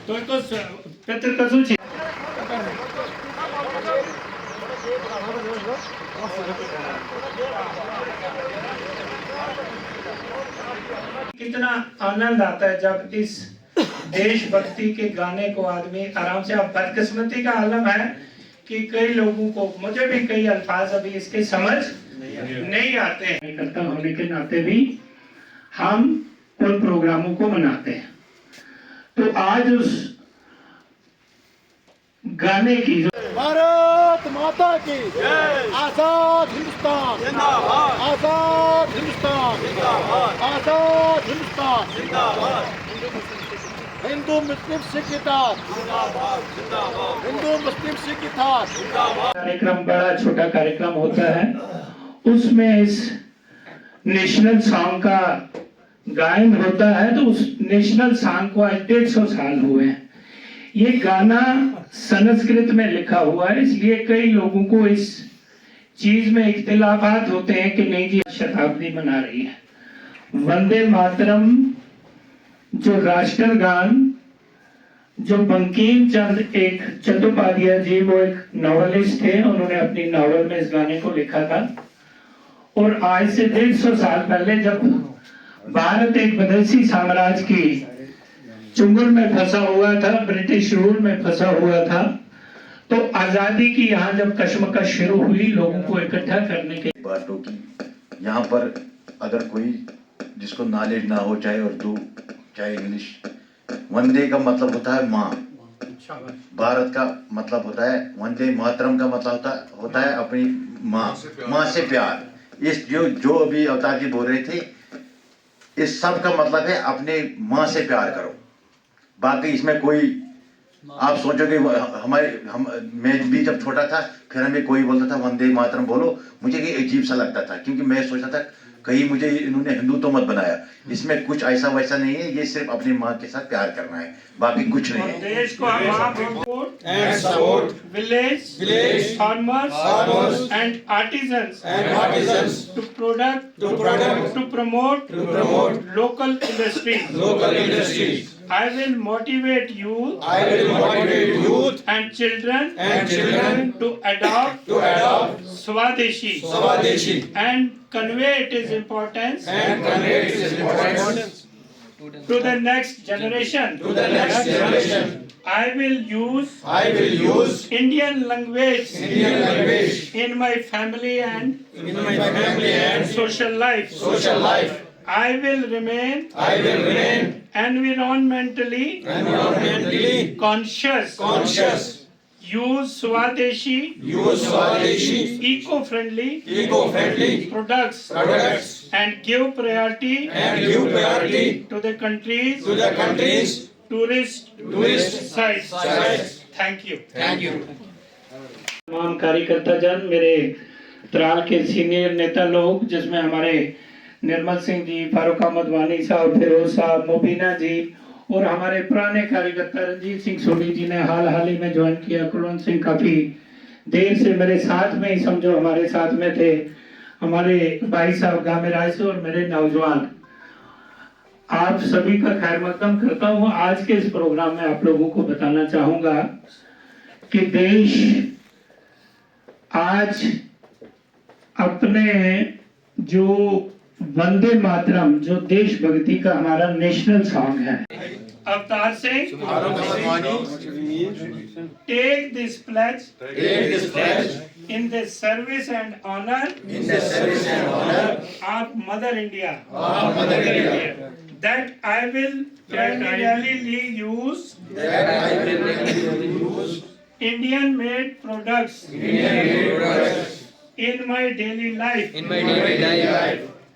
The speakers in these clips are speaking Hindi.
Только Петр Казучи. कितना आनंद आता है जब इस देशभक्ति के गाने को आदमी आराम से, अब बदकिस्मती का आलम है कि कई लोगों को, मुझे भी कई अल्फाज अभी इसके समझ नहीं आते हैं। कार्यकर्ता होने के नाते भी हम उन प्रोग्रामों को मनाते हैं। तो आज उस गाने की जो भारत माता की आजाद हिंदुस्तान जिंदाबाद, आजाद हिंदुस्तान जिंदाबाद, आजाद हिंदुस्तान जिंदाबाद, हिंदू मुस्लिम सिख इत्तेहाद जिंदाबाद, जिंदाबाद, हिंदू मुस्लिम सिख इत्तेहाद जिंदाबाद। कार्यक्रम बड़ा छोटा कार्यक्रम होता है, उसमें इस नेशनल सॉन्ग का गायन होता है। तो उस नेशनल सॉन्ग को आज 150 साल हुए हैं। ये गाना संस्कृत में लिखा हुआ है, इसलिए कई लोगों को इस चीज में इख्तिलाफात होते हैं कि नहीं जी शताब्दी मना रही है। वंदे मातरम जो राष्ट्रगान, जो बंकिम चंद्र एक चट्टोपाध्याय जी, वो एक नॉवेलिस्ट थे, उन्होंने अपनी नॉवेल में इस गाने को लिखा था। और आज से 150 साल पहले जब भारत एक विदेशी साम्राज्य की चुंगल में फंसा हुआ था, ब्रिटिश रूल में फंसा हुआ था, तो आजादी की यहाँ जब कश्मकश शुरू हुई लोगों को इकट्ठा करने के बातों की, यहाँ पर अगर कोई जिसको नॉलेज ना हो, चाहे उर्दू चाहे इंग्लिश, वंदे का मतलब होता है माँ, भारत का मतलब होता है, वंदे मातरम का मतलब होता है अपनी माँ, माँ से प्यार। इस जो अभी अवतार जी बोल रहे थे, इस सब का मतलब है अपने माँ से प्यार करो। बाकी इसमें कोई आप सोचोगे मैं भी जब छोटा था, फिर हमें कोई बोलता था वंदे मातरम बोलो, मुझे ये अजीब सा लगता था, क्योंकि मैं सोचता था कहीं मुझे इन्होंने हिंदू तो मत बनाया। इसमें कुछ ऐसा वैसा नहीं है, ये सिर्फ अपनी माँ के साथ प्यार करना है, बाकी कुछ नहीं है। देश को support village farmers and artisans to promote local industries. I will motivate youth and children to adopt Swadeshi and convey its importance to the next generation. I will use Indian language in my family and social life. I will remain environmentally conscious. Use Swadeshi eco-friendly products and give priority to the country's tourist sites. Thank you. तमाम कार्यकर्ता जन, मेरे त्राल के सीनियर नेता लोग, जिसमें हमारे निर्मल सिंह जी, फारूक अहमद वानी साहब, फिरोज साहब, मुबीना जी, और हमारे पुराने कार्यकर्ता रंजीत सिंह सोनी जी ने हाल ही में ज्वाइन किया, कुलवंत सिंह काफी देर से मेरे साथ में ही समझो हमारे साथ में थे, हमारे भाई साहब गामे राय से, और मेरे नौजवान, आप सभी का खैर मकदम करता हूँ। आज के इस प्रोग्राम में आप लोगों को बताना चाहूंगा कि देश आज अपने जो वंदे मातरम, जो देशभक्ति का हमारा नेशनल सॉन्ग है, Avtar Singh, take this pledge in the service and honor of Mother India, that I will primarily use Indian made products in my daily life,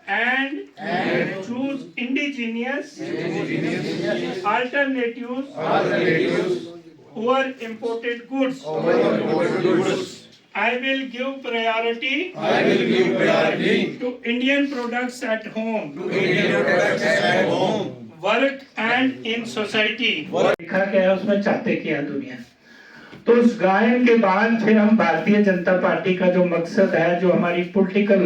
and choose indigenous alternatives over imported goods. I will give priority to Indian products at home, work and in society. लिखा क्या है उसमें, चाहते क्या दुनिया। तो उस गायन के बाद फिर हम भारतीय जनता पार्टी का जो मकसद है, जो हमारी पॉलिटिकल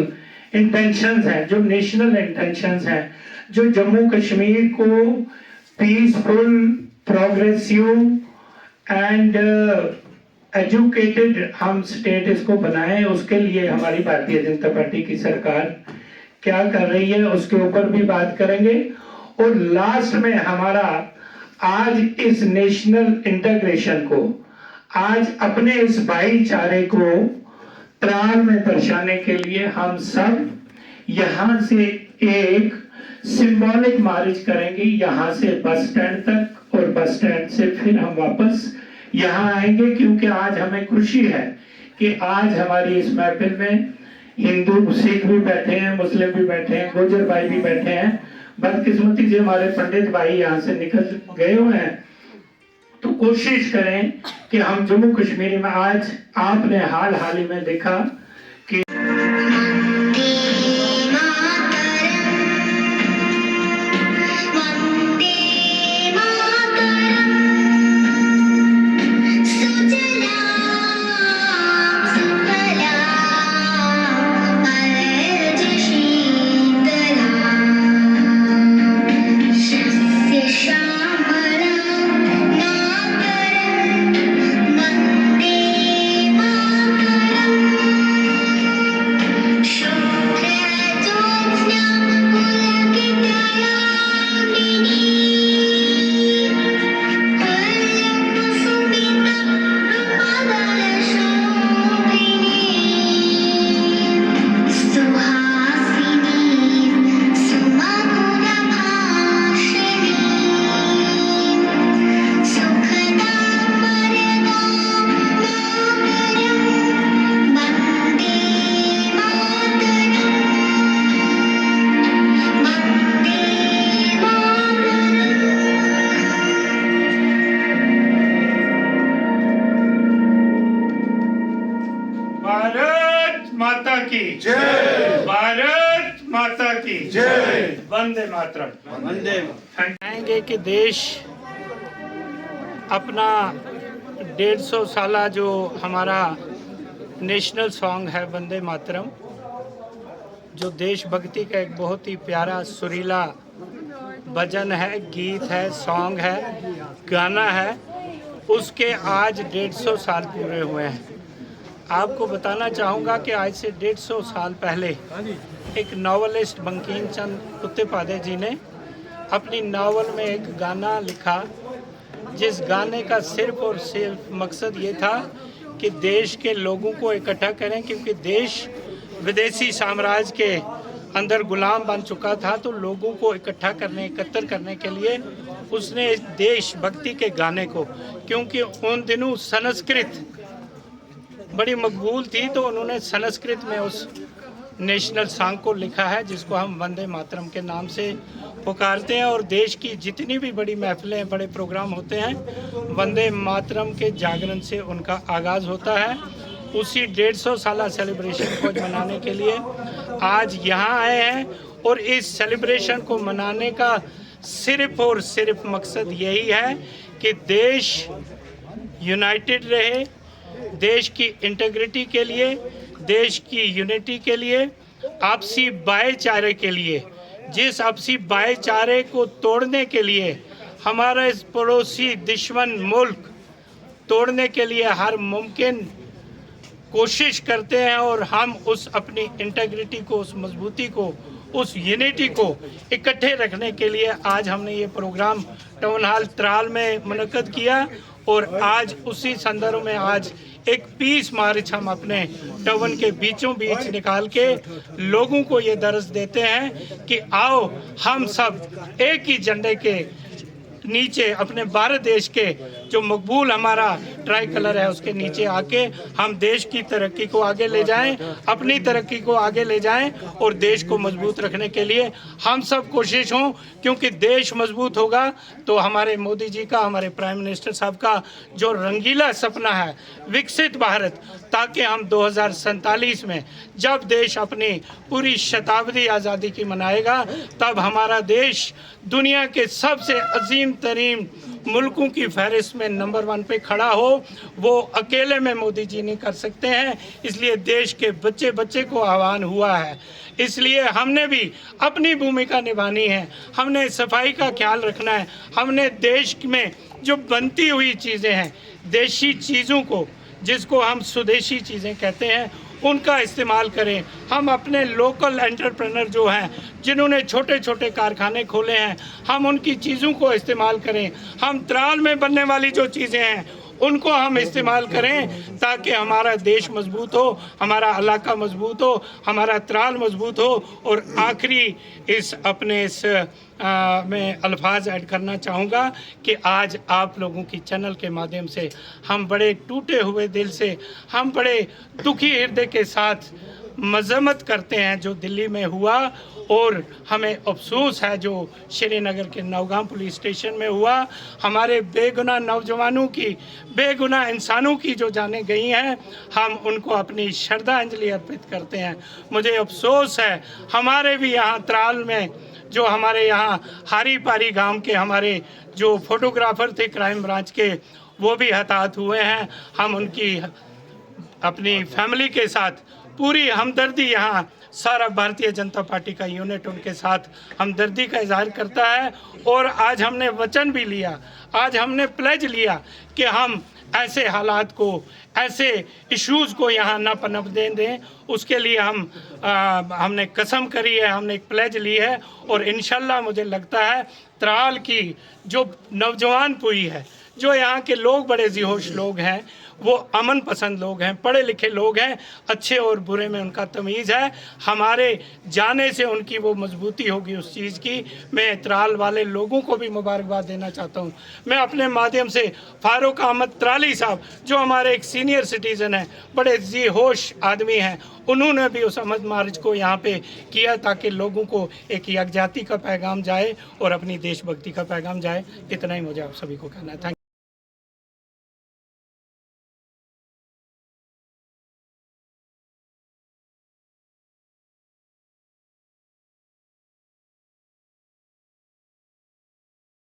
इंटेंशंस हैं, जो नेशनल इंटेंशंस हैं, जो जम्मू कश्मीर को पीसफुल प्रोग्रेसिव एंड एजुकेटेड हम स्टेट इसको बनाएं। उसके लिए हमारी भारतीय जनता पार्टी की सरकार क्या कर रही है उसके ऊपर भी बात करेंगे। और लास्ट में हमारा आज इस नेशनल इंटीग्रेशन को, आज अपने इस भाईचारे को त्राल में दर्शाने के लिए हम सब यहाँ से एक सिंबॉलिक मार्च करेंगे, यहाँ से बस स्टैंड तक, और बस स्टैंड से फिर हम वापस यहाँ आएंगे। क्योंकि आज हमें खुशी है कि आज हमारी इस महफिल में हिंदू सिख भी बैठे हैं, मुस्लिम भी बैठे हैं, गुर्जर भाई भी बैठे हैं। बदकिस्मती से हमारे पंडित भाई यहाँ से निकल गए हुए हैं। तो कोशिश करें कि हम जम्मू कश्मीर में, आज आपने हाल ही में देखा कि भारत माता की जय, भारत माता की जय, वंदे मातरम। वंदे कहेंगे कि देश अपना 150 साला जो हमारा नेशनल सॉन्ग है वंदे मातरम, जो देशभक्ति का एक बहुत ही प्यारा सुरीला भजन है, गीत है, सॉन्ग है, गाना है, उसके आज 150 साल पूरे हुए हैं। आपको बताना चाहूँगा कि आज से 150 साल पहले एक नॉवलिस्ट बंकिम चंद्र उत्पाध्याय जी ने अपनी नावल में एक गाना लिखा, जिस गाने का सिर्फ और सिर्फ मकसद ये था कि देश के लोगों को इकट्ठा करें, क्योंकि देश विदेशी साम्राज्य के अंदर गुलाम बन चुका था। तो लोगों को एकत्र करने के लिए उसने इस देशभक्ति के गाने को, क्योंकि उन दिनों संस्कृत बड़ी मकबूल थी, तो उन्होंने संस्कृत में उस नेशनल सॉन्ग को लिखा है, जिसको हम वंदे मातरम के नाम से पुकारते हैं। और देश की जितनी भी बड़ी महफिलें, बड़े प्रोग्राम होते हैं, वंदे मातरम के जागरण से उनका आगाज़ होता है। उसी 150 साला सेलिब्रेशन को मनाने के लिए आज यहाँ आए हैं, और इस सेलिब्रेशन को मनाने का सिर्फ और सिर्फ मकसद यही है कि देश यूनाइटेड रहे, देश की इंटीग्रिटी के लिए, देश की यूनिटी के लिए, आपसी भाईचारे के लिए, जिस आपसी भाईचारे को तोड़ने के लिए हमारा इस पड़ोसी दुश्मन मुल्क तोड़ने के लिए हर मुमकिन कोशिश करते हैं, और हम उस अपनी इंटीग्रिटी को, उस मजबूती को, उस यूनिटी को इकट्ठे रखने के लिए आज हमने ये प्रोग्राम टाउन हॉल त्राल में मुनक्कद किया। और आज उसी संदर्भ में आज एक पीस मार्च हम अपने टाउन के बीचों बीच निकाल के लोगों को ये दर्ज देते हैं कि आओ हम सब एक ही झंडे के नीचे, अपने भारत देश के जो मकबूल हमारा ट्राई कलर है उसके नीचे आके हम देश की तरक्की को आगे ले जाएं, अपनी तरक्की को आगे ले जाएं, और देश को मजबूत रखने के लिए हम सब कोशिश हों। क्योंकि देश मजबूत होगा तो हमारे मोदी जी का, हमारे प्राइम मिनिस्टर साहब का जो रंगीला सपना है विकसित भारत, ताकि हम 2047 में जब देश अपनी पूरी शताब्दी आज़ादी की मनाएगा, तब हमारा देश दुनिया के सबसे अजीम तरीन मुल्कों की फहरिस्त में नंबर 1 पे खड़ा हो। वो अकेले में मोदी जी नहीं कर सकते हैं, इसलिए देश के बच्चे बच्चे को आह्वान हुआ है। इसलिए हमने भी अपनी भूमिका निभानी है, हमने सफाई का ख्याल रखना है, हमने देश में जो बनती हुई चीज़ें हैं, देशी चीज़ों को, जिसको हम स्वदेशी चीज़ें कहते हैं, उनका इस्तेमाल करें। हम अपने लोकल एंटरप्रेनर जो हैं, जिन्होंने छोटे छोटे कारखाने खोले हैं, हम उनकी चीज़ों को इस्तेमाल करें। हम त्राल में बनने वाली जो चीज़ें हैं उनको हम इस्तेमाल करें, ताकि हमारा देश मजबूत हो, हमारा इलाका मजबूत हो, हमारा त्राल मजबूत हो। और आखिरी इस मैं अल्फाज ऐड करना चाहूँगा कि आज आप लोगों की चैनल के माध्यम से हम बड़े टूटे हुए दिल से, हम बड़े दुखी हृदय के साथ मजम्मत करते हैं जो दिल्ली में हुआ, और हमें अफसोस है जो श्रीनगर के नौगांव पुलिस स्टेशन में हुआ। हमारे बेगुनाह नौजवानों की, बेगुनाह इंसानों की जो जानें गई हैं, हम उनको अपनी श्रद्धांजलि अर्पित करते हैं। मुझे अफसोस है हमारे भी यहाँ त्राल में, जो हमारे यहाँ हारी पारी गांव के हमारे जो फोटोग्राफर थे क्राइम ब्रांच के, वो भी हताहत हुए हैं। हम उनकी अपनी फैमिली के साथ पूरी हमदर्दी, यहाँ सारा भारतीय जनता पार्टी का यूनिट उनके साथ हमदर्दी का इजहार करता है। और आज हमने वचन भी लिया, आज हमने प्लेज लिया कि हम ऐसे हालात को, ऐसे इश्यूज़ को यहाँ ना पनपने दें। उसके लिए हमने कसम करी है, हमने एक प्लेज ली है। और इंशाल्लाह मुझे लगता है त्राल की जो नौजवान पीढ़ी है, जो यहाँ के लोग बड़े जिहोश लोग हैं, वो अमन पसंद लोग हैं, पढ़े लिखे लोग हैं, अच्छे और बुरे में उनका तमीज़ है। हमारे जाने से उनकी वो मजबूती होगी उस चीज़ की। मैं त्राल वाले लोगों को भी मुबारकबाद देना चाहता हूँ। मैं अपने माध्यम से फारूक अहमद त्राली साहब, जो हमारे एक सीनियर सिटीज़न हैं, बड़े जी होश आदमी हैं, उन्होंने भी उस अमद मार्च को यहाँ पे किया ताकि लोगों को एक यकजाती का पैगाम जाए और अपनी देशभक्ति का पैगाम जाए। इतना ही मुझे आप सभी को कहना है। थैंक